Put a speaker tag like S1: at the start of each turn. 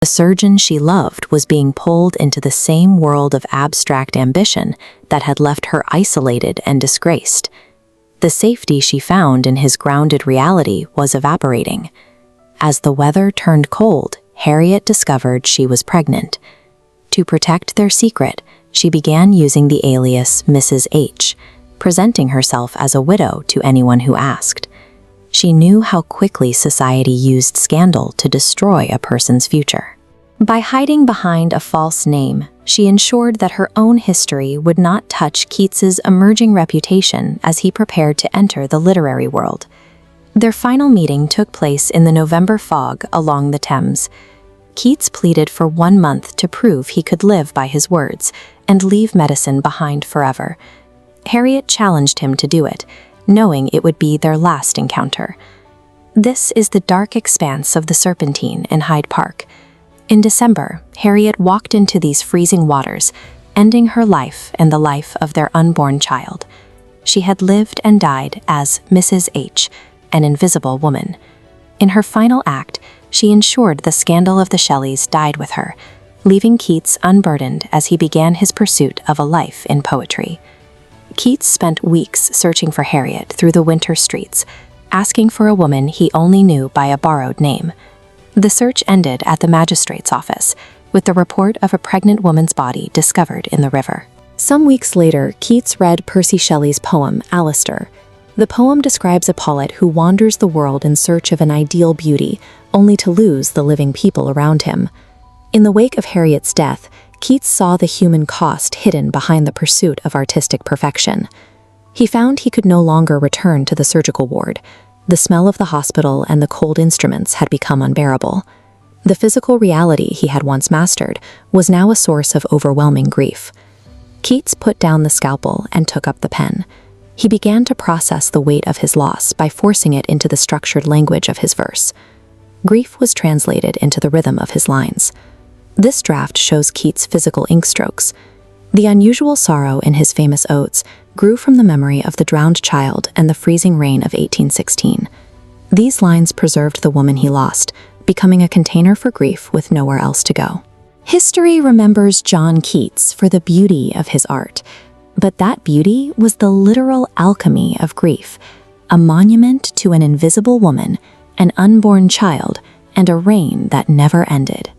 S1: The surgeon she loved was being pulled into the same world of abstract ambition that had left her isolated and disgraced. The safety she found in his grounded reality was evaporating. As the weather turned cold, Harriott discovered she was pregnant. To protect their secret, she began using the alias Mrs. H, presenting herself as a widow to anyone who asked. She knew how quickly society used scandal to destroy a person's future. By hiding behind a false name, she ensured that her own history would not touch Keats's emerging reputation as he prepared to enter the literary world. Their final meeting took place in the November fog along the Thames. Keats pleaded for 1 month to prove he could live by his words and leave medicine behind forever. Harriott challenged him to do it, knowing it would be their last encounter. This is the dark expanse of the Serpentine in Hyde Park. In December, Harriott walked into these freezing waters, ending her life and the life of their unborn child. She had lived and died as Mrs. H, an invisible woman. In her final act, she ensured the scandal of the Shelleys died with her, leaving Keats unburdened as he began his pursuit of a life in poetry. Keats spent weeks searching for Harriott through the winter streets, asking for a woman he only knew by a borrowed name. The search ended at the magistrate's office, with the report of a pregnant woman's body discovered in the river. Some weeks later, Keats read Percy Shelley's poem, Alistair. The poem describes a poet who wanders the world in search of an ideal beauty, only to lose the living people around him. In the wake of Harriott's death, Keats saw the human cost hidden behind the pursuit of artistic perfection. He found he could no longer return to the surgical ward. The smell of the hospital and the cold instruments had become unbearable. The physical reality he had once mastered was now a source of overwhelming grief. Keats put down the scalpel and took up the pen. He began to process the weight of his loss by forcing it into the structured language of his verse. Grief was translated into the rhythm of his lines. This draft shows Keats' physical ink strokes. The unusual sorrow in his famous odes grew from the memory of the drowned child and the freezing rain of 1816. These lines preserved the woman he lost, becoming a container for grief with nowhere else to go. History remembers John Keats for the beauty of his art, but that beauty was the literal alchemy of grief, a monument to an invisible woman, an unborn child, and a reign that never ended.